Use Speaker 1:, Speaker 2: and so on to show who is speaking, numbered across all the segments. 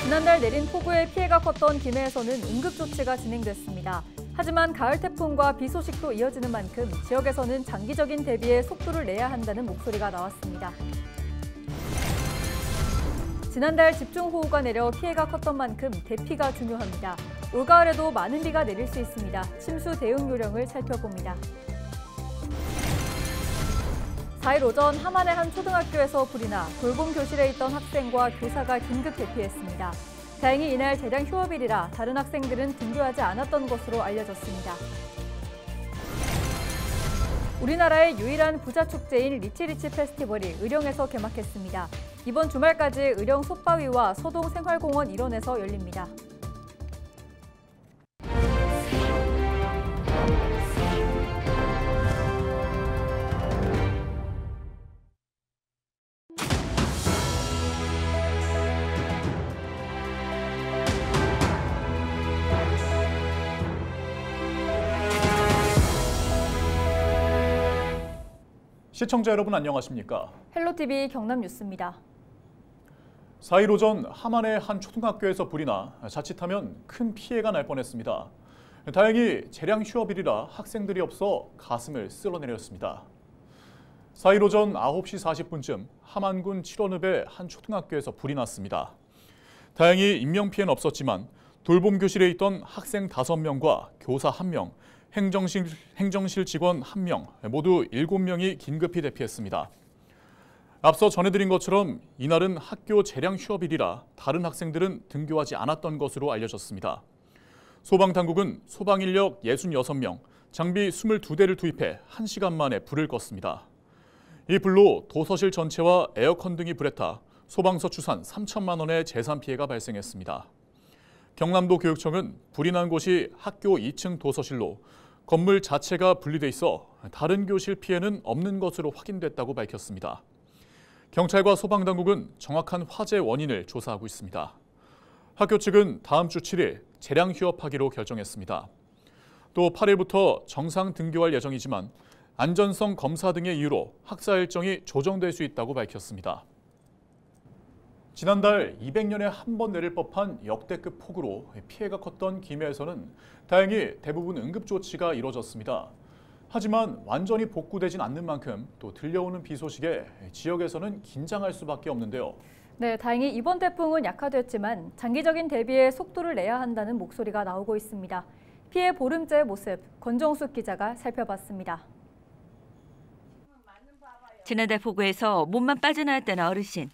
Speaker 1: 지난달 내린 폭우에 피해가 컸던 김해에서는 응급조치가 진행됐습니다. 하지만 가을 태풍과 비 소식도 이어지는 만큼 지역에서는 장기적인 대비에 속도를 내야 한다는 목소리가 나왔습니다. 지난달 집중호우가 내려 피해가 컸던 만큼 대피가 중요합니다. 올가을에도 많은 비가 내릴 수 있습니다. 침수 대응 요령을 살펴봅니다. 4일 오전 함안의 한 초등학교에서 불이 나 돌봄 교실에 있던 학생과 교사가 긴급 대피했습니다. 다행히 이날 재량 휴업일이라 다른 학생들은 등교하지 않았던 것으로 알려졌습니다. 우리나라의 유일한 부자 축제인 리치리치 페스티벌이 의령에서 개막했습니다. 이번 주말까지 의령 솥바위와 서동 생활공원 일원에서 열립니다.
Speaker 2: 시청자 여러분 안녕하십니까?
Speaker 1: 헬로티비 경남뉴스입니다.
Speaker 2: 4일 오전 함안의 한 초등학교에서 불이 나 자칫하면 큰 피해가 날 뻔했습니다. 다행히 재량 휴업일이라 학생들이 없어 가슴을 쓸어내렸습니다. 4일 오전 9시 40분쯤 함안군 칠원읍의 한 초등학교에서 불이 났습니다. 다행히 인명피해는 없었지만 돌봄 교실에 있던 학생 5명과 교사 1명, 행정실 직원 1명, 모두 7명이 긴급히 대피했습니다. 앞서 전해드린 것처럼 이날은 학교 재량 휴업일이라 다른 학생들은 등교하지 않았던 것으로 알려졌습니다. 소방당국은 소방인력 66명, 장비 22대를 투입해 1시간 만에 불을 껐습니다. 이 불로 도서실 전체와 에어컨 등이 불에 타 소방서 추산 3천만 원의 재산 피해가 발생했습니다. 경남도 교육청은 불이 난 곳이 학교 2층 도서실로 건물 자체가 분리돼 있어 다른 교실 피해는 없는 것으로 확인됐다고 밝혔습니다. 경찰과 소방당국은 정확한 화재 원인을 조사하고 있습니다. 학교 측은 다음 주 7일 재량 휴업하기로 결정했습니다. 또 8일부터 정상 등교할 예정이지만 안전성 검사 등의 이유로 학사 일정이 조정될 수 있다고 밝혔습니다. 지난달 200년에 한 번 내릴 법한 역대급 폭우로 피해가 컸던 김해에서는 다행히 대부분 응급조치가 이뤄졌습니다. 하지만 완전히 복구되진 않는 만큼 또 들려오는 비 소식에 지역에서는 긴장할 수밖에 없는데요.
Speaker 1: 네, 다행히 이번 태풍은 약화됐지만 장기적인 대비에 속도를 내야 한다는 목소리가 나오고 있습니다. 피해 보름째의 모습, 권정숙 기자가 살펴봤습니다.
Speaker 3: 지난달 폭우에서 몸만 빠져나왔다는 어르신.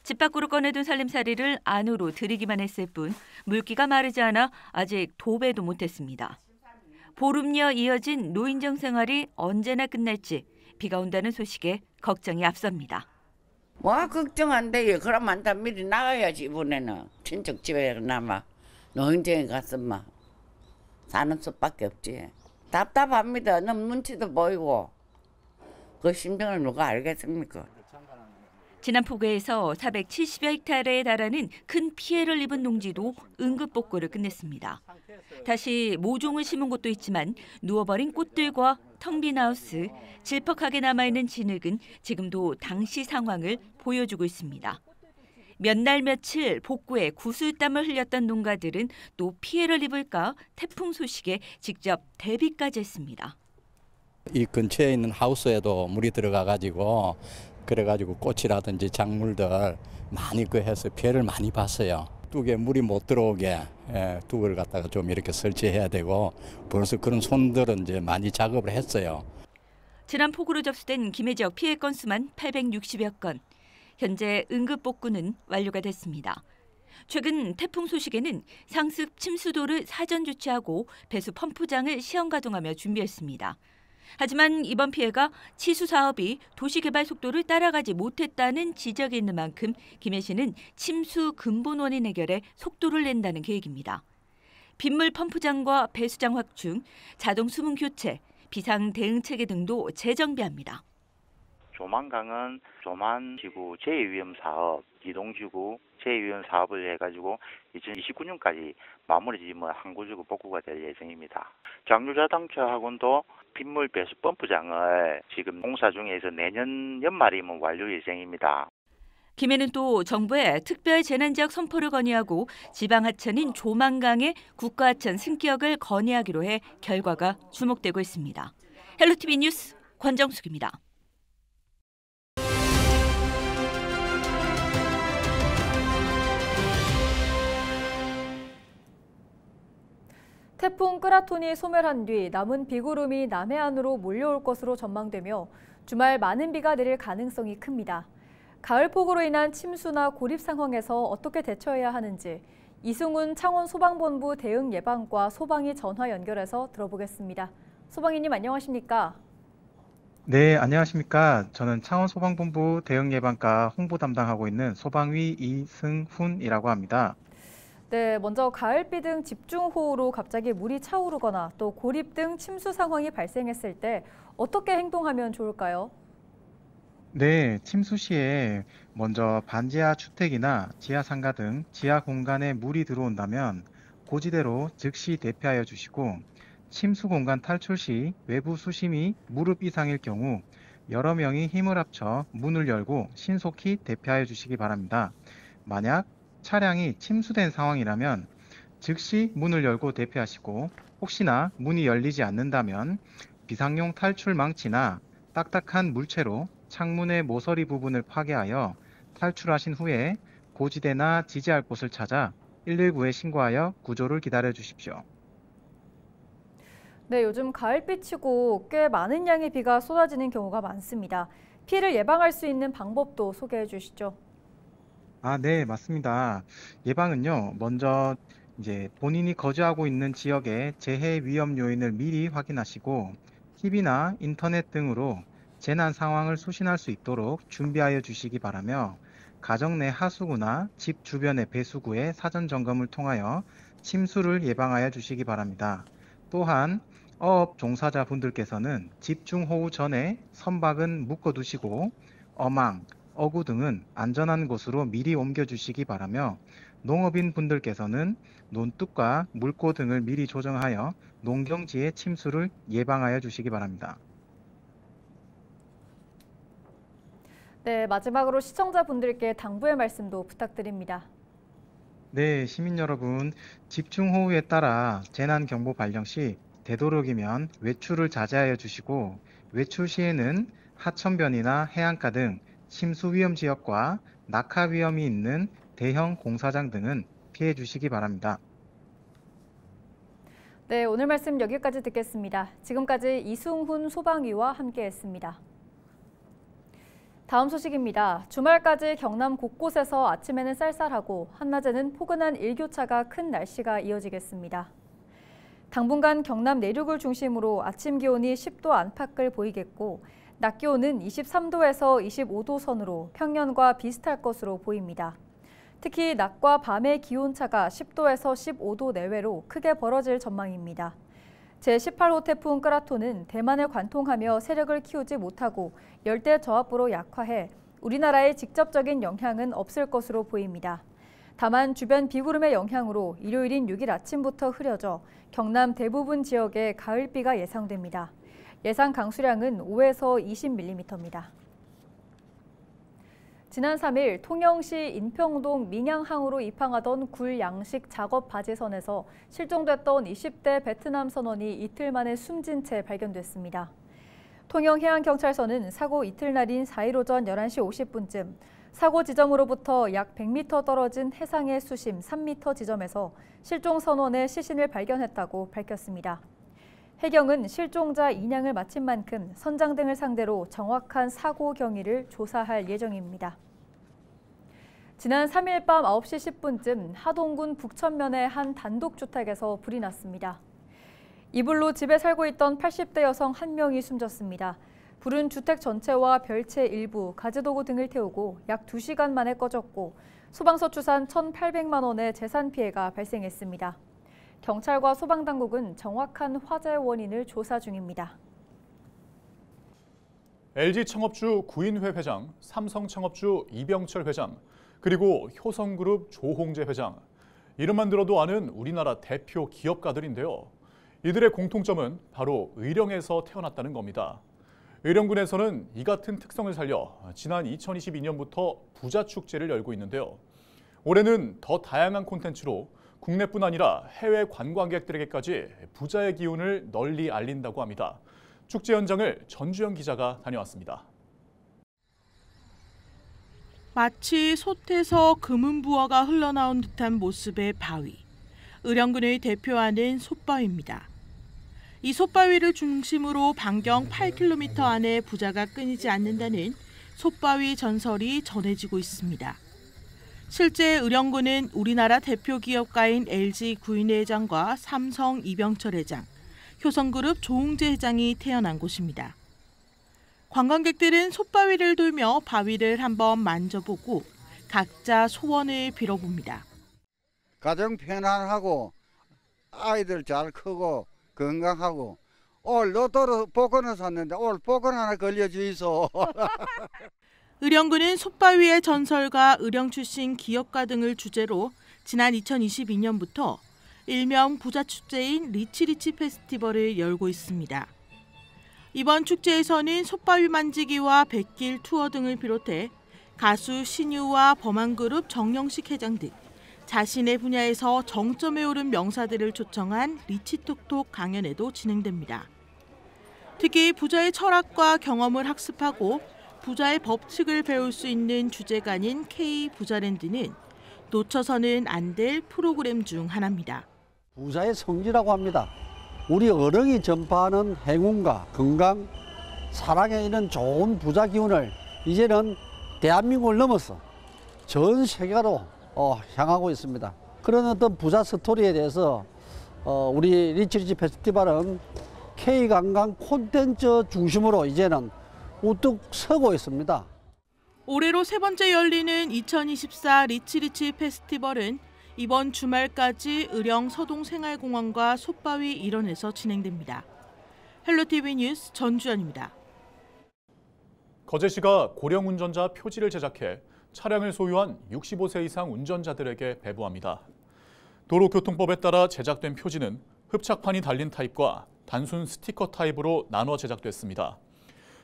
Speaker 3: 집 밖으로 꺼내둔 살림살이를 안으로 들이기만 했을 뿐 물기가 마르지 않아 아직 도배도 못했습니다. 보름여 이어진 노인정 생활이 언제나 끝날지 비가 온다는 소식에 걱정이 앞섭니다.
Speaker 4: 와 걱정 안 돼요. 그럼 안다 미리 나가야지 이번에는. 친척집에 남아 노인정에 가서 막 사는 수밖에 없지. 답답합니다. 너무 눈치도 보이고 그 심정을 누가 알겠습니까?
Speaker 3: 지난 폭우에서 470여 헥타르에 달하는 큰 피해를 입은 농지도 응급 복구를 끝냈습니다. 다시 모종을 심은 곳도 있지만 누워버린 꽃들과 텅 빈 하우스, 질퍽하게 남아있는 진흙은 지금도 당시 상황을 보여주고 있습니다. 몇 날 며칠 복구에 구슬땀을 흘렸던 농가들은 또 피해를 입을까 태풍 소식에 직접 대비까지 했습니다.
Speaker 5: 이 근처에 있는 하우스에도 물이 들어가가지고 그래가지고 꽃이라든지 작물들 많이 해서 피해를 많이 봤어요. 뚝에 물이 못 들어오게 뚝을 갖다가 좀 이렇게 설치해야 되고 벌써 그런 손들은 이제 많이 작업을 했어요.
Speaker 3: 지난 폭우로 접수된 김해 지역 피해 건수만 860여 건. 현재 응급 복구는 완료가 됐습니다. 최근 태풍 소식에는 상습 침수도를 사전 조치하고 배수 펌프장을 시험 가동하며 준비했습니다. 하지만 이번 피해가 치수 사업이 도시개발 속도를 따라가지 못했다는 지적이 있는 만큼 김해시는 침수 근본 원인 해결에 속도를 낸다는 계획입니다. 빗물 펌프장과 배수장 확충, 자동 수문 교체, 비상 대응 체계 등도 재정비합니다.
Speaker 6: 조만강은 조만지구 제2위험 사업, 이동지구 제2위험 사업을 해가지고 2029년까지 마무리 지으면 항구지구 복구가 될 예정입니다. 장류자동차학원도 빗물 배수 펌프장을 지금 공사 중에서 내년 연말이면 완료 예정입니다.
Speaker 3: 김해는 또 정부에 특별 재난지역 선포를 건의하고 지방하천인 조만강의 국가하천 승격을 건의하기로 해 결과가 주목되고 있습니다. 헬로티비 뉴스 권정숙입니다.
Speaker 1: 태풍 끄라톤이 소멸한 뒤 남은 비구름이 남해안으로 몰려올 것으로 전망되며 주말 많은 비가 내릴 가능성이 큽니다. 가을 폭우로 인한 침수나 고립 상황에서 어떻게 대처해야 하는지 이승훈 창원소방본부 대응예방과 소방이 전화 연결해서 들어보겠습니다. 소방이님 안녕하십니까?
Speaker 7: 네, 안녕하십니까. 저는 창원소방본부 대응예방과 홍보 담당하고 있는 소방위 이승훈이라고 합니다.
Speaker 1: 네, 먼저 가을비 등 집중호우로 갑자기 물이 차오르거나 또 고립 등 침수 상황이 발생했을 때 어떻게 행동하면 좋을까요?
Speaker 7: 네, 침수 시에 먼저 반지하 주택이나 지하 상가 등 지하 공간에 물이 들어온다면 고지대로 즉시 대피하여 주시고 침수 공간 탈출 시 외부 수심이 무릎 이상일 경우 여러 명이 힘을 합쳐 문을 열고 신속히 대피하여 주시기 바랍니다. 만약 차량이 침수된 상황이라면 즉시 문을 열고 대피하시고 혹시나 문이 열리지 않는다면 비상용 탈출 망치나 딱딱한 물체로 창문의 모서리 부분을 파괴하여 탈출하신 후에 고지대나 지지할 곳을 찾아 119에 신고하여 구조를 기다려 주십시오.
Speaker 1: 네, 요즘 가을비치고 꽤 많은 양의 비가 쏟아지는 경우가 많습니다. 피해를 예방할 수 있는 방법도 소개해 주시죠.
Speaker 7: 네, 맞습니다. 예방은요, 먼저 본인이 거주하고 있는 지역의 재해 위험 요인을 미리 확인하시고 TV나 인터넷 등으로 재난 상황을 수신할 수 있도록 준비하여 주시기 바라며 가정 내 하수구나 집 주변의 배수구의 사전 점검을 통하여 침수를 예방하여 주시기 바랍니다. 또한 어업 종사자분들께서는 집중호우 전에 선박은 묶어두시고 어망, 어구 등은 안전한 곳으로 미리 옮겨주시기 바라며 농업인 분들께서는 논둑과 물고 등을 미리 조정하여 농경지의 침수를 예방하여 주시기 바랍니다.
Speaker 1: 네, 마지막으로 시청자분들께 당부의 말씀도 부탁드립니다.
Speaker 7: 네, 시민 여러분, 집중호우에 따라 재난경보 발령 시 되도록이면 외출을 자제하여 주시고 외출 시에는 하천변이나 해안가 등 침수 위험 지역과 낙하 위험이 있는 대형 공사장 등은 피해 주시기 바랍니다.
Speaker 1: 네, 오늘 말씀 여기까지 듣겠습니다. 지금까지 이승훈 소방위와 함께했습니다. 다음 소식입니다. 주말까지 경남 곳곳에서 아침에는 쌀쌀하고 한낮에는 포근한 일교차가 큰 날씨가 이어지겠습니다. 당분간 경남 내륙을 중심으로 아침 기온이 10도 안팎을 보이겠고 낮 기온은 23도에서 25도 선으로 평년과 비슷할 것으로 보입니다. 특히 낮과 밤의 기온차가 10도에서 15도 내외로 크게 벌어질 전망입니다. 제18호 태풍 끄라톤은 대만을 관통하며 세력을 키우지 못하고 열대 저압부로 약화해 우리나라에 직접적인 영향은 없을 것으로 보입니다. 다만 주변 비구름의 영향으로 일요일인 6일 아침부터 흐려져 경남 대부분 지역에 가을비가 예상됩니다. 예상 강수량은 5에서 20mm입니다. 지난 3일 통영시 인평동 민양항으로 입항하던 굴 양식 작업 바지선에서 실종됐던 20대 베트남 선원이 이틀 만에 숨진 채 발견됐습니다. 통영해양경찰서는 사고 이틀날인 4일 오전 11시 50분쯤 사고 지점으로부터 약 100m 떨어진 해상의 수심 3m 지점에서 실종 선원의 시신을 발견했다고 밝혔습니다. 해경은 실종자 인양을 마친 만큼 선장 등을 상대로 정확한 사고 경위를 조사할 예정입니다. 지난 3일 밤 9시 10분쯤 하동군 북천면의 한 단독주택에서 불이 났습니다. 이불로 집에 살고 있던 80대 여성 1명이 숨졌습니다. 불은 주택 전체와 별채 일부, 가재도구 등을 태우고 약 2시간 만에 꺼졌고 소방서 추산 1,800만 원의 재산 피해가 발생했습니다. 경찰과 소방당국은 정확한 화재 원인을 조사 중입니다.
Speaker 2: LG 창업주 구인회 회장, 삼성 창업주 이병철 회장, 그리고 효성그룹 조홍재 회장. 이름만 들어도 아는 우리나라 대표 기업가들인데요. 이들의 공통점은 바로 의령에서 태어났다는 겁니다. 의령군에서는 이 같은 특성을 살려 지난 2022년부터 부자 축제를 열고 있는데요. 올해는 더 다양한 콘텐츠로 국내뿐 아니라 해외 관광객들에게까지 부자의 기운을 널리 알린다고 합니다. 축제 현장을 전주현 기자가 다녀왔습니다.
Speaker 8: 마치 솥에서 금은 부어가 흘러나온 듯한 모습의 바위. 의령군을 대표하는 솥바위입니다. 이 솥바위를 중심으로 반경 8km 안에 부자가 끊이지 않는다는 솥바위 전설이 전해지고 있습니다. 실제 의령군은 우리나라 대표 기업가인 LG 구인회 회장과 삼성 이병철 회장, 효성그룹 조웅재 회장이 태어난 곳입니다. 관광객들은 솥바위를 돌며 바위를 한번 만져보고 각자 소원을 빌어봅니다.
Speaker 9: 가정 편안하고 아이들 잘 크고 건강하고 올 로또로 복권을 샀는데 올 복권 하나 걸려주이소.
Speaker 8: 의령군은 솥바위의 전설과 의령 출신 기업가 등을 주제로 지난 2022년부터 일명 부자축제인 리치리치 페스티벌을 열고 있습니다. 이번 축제에서는 솥바위 만지기와 백길 투어 등을 비롯해 가수 신유와 범한그룹 정영식 회장 등 자신의 분야에서 정점에 오른 명사들을 초청한 리치톡톡 강연회도 진행됩니다. 특히 부자의 철학과 경험을 학습하고 부자의 법칙을 배울 수 있는 주제가인 K부자랜드는 놓쳐서는 안 될 프로그램 중 하나입니다.
Speaker 10: 부자의 성지라고 합니다. 우리 어른이 전파하는 행운과 건강, 사랑에 이런 좋은 부자 기운을 이제는 대한민국을 넘어서 전 세계로 향하고 있습니다. 그런 어떤 부자 스토리에 대해서 우리 리치리치 페스티벌은 K관광 콘텐츠 중심으로 이제는 우뚝 서고 있습니다.
Speaker 8: 올해로 세 번째 열리는 2024 리치리치 페스티벌은 이번 주말까지 의령 서동생활공원과 솥바위 일원에서 진행됩니다. 헬로티비 뉴스 전주현입니다.
Speaker 2: 거제시가 고령 운전자 표지를 제작해 차량을 소유한 65세 이상 운전자들에게 배부합니다. 도로교통법에 따라 제작된 표지는 흡착판이 달린 타입과 단순 스티커 타입으로 나눠 제작됐습니다.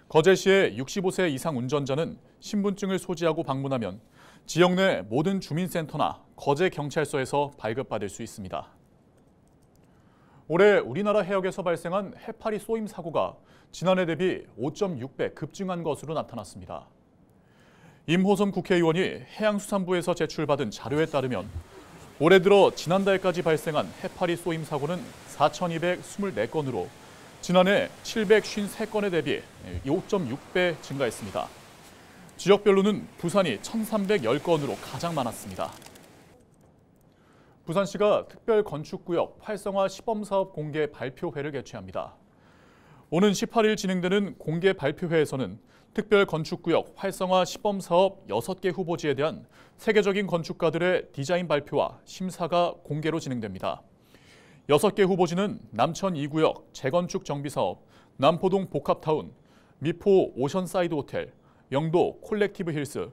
Speaker 2: 거제시의 65세 이상 운전자는 신분증을 소지하고 방문하면 지역 내 모든 주민센터나 거제경찰서에서 발급받을 수 있습니다. 올해 우리나라 해역에서 발생한 해파리 쏘임 사고가 지난해 대비 5.6배 급증한 것으로 나타났습니다. 임호선 국회의원이 해양수산부에서 제출받은 자료에 따르면 올해 들어 지난달까지 발생한 해파리 쏘임 사고는 4,224건으로 지난해 753건에 대비 5.6배 증가했습니다. 지역별로는 부산이 1,310건으로 가장 많았습니다. 부산시가 특별건축구역 활성화 시범사업 공개 발표회를 개최합니다. 오는 18일 진행되는 공개 발표회에서는 특별건축구역 활성화 시범사업 6개 후보지에 대한 세계적인 건축가들의 디자인 발표와 심사가 공개로 진행됩니다. 6개 후보지는 남천 2구역 재건축 정비사업, 남포동 복합타운, 미포 오션사이드 호텔, 영도 콜렉티브 힐스,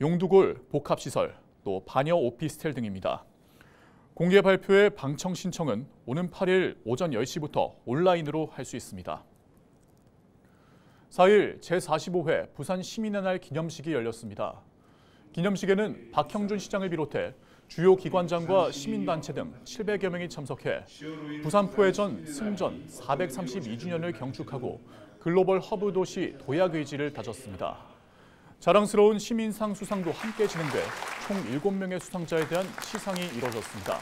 Speaker 2: 용두골 복합시설, 또 반여 오피스텔 등입니다. 공개 발표의 방청 신청은 오는 8일 오전 10시부터 온라인으로 할 수 있습니다. 4일 제45회 부산 시민의 날 기념식이 열렸습니다. 기념식에는 박형준 시장을 비롯해 주요 기관장과 시민단체 등 700여 명이 참석해 부산포회전 승전 432주년을 경축하고 글로벌 허브 도시 도약 의지를 다졌습니다. 자랑스러운 시민상 수상도 함께 진행돼 총 7명의 수상자에 대한 시상이 이뤄졌습니다.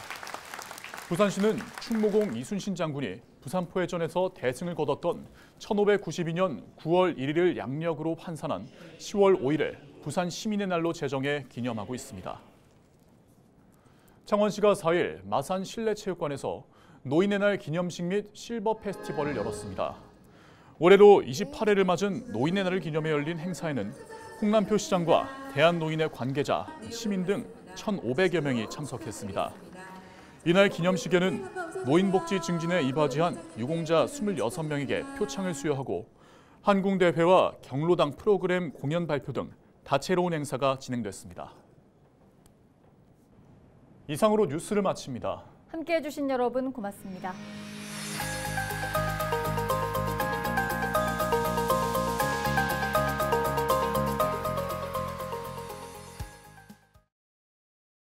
Speaker 2: 부산시는 충무공 이순신 장군이 부산포회전에서 대승을 거뒀던 1592년 9월 1일을 양력으로 환산한 10월 5일을 부산 시민의 날로 제정해 기념하고 있습니다. 창원시가 4일 마산 실내체육관에서 노인의 날 기념식 및 실버 페스티벌을 열었습니다. 올해로 28회를 맞은 노인의 날을 기념해 열린 행사에는 홍남표 시장과 대한노인의 관계자, 시민 등 1,500여 명이 참석했습니다. 이날 기념식에는 노인복지 증진에 이바지한 유공자 26명에게 표창을 수여하고 한궁대회와 경로당 프로그램 공연 발표 등 다채로운 행사가 진행됐습니다. 이상으로 뉴스를 마칩니다.
Speaker 1: 함께해 주신 여러분 고맙습니다.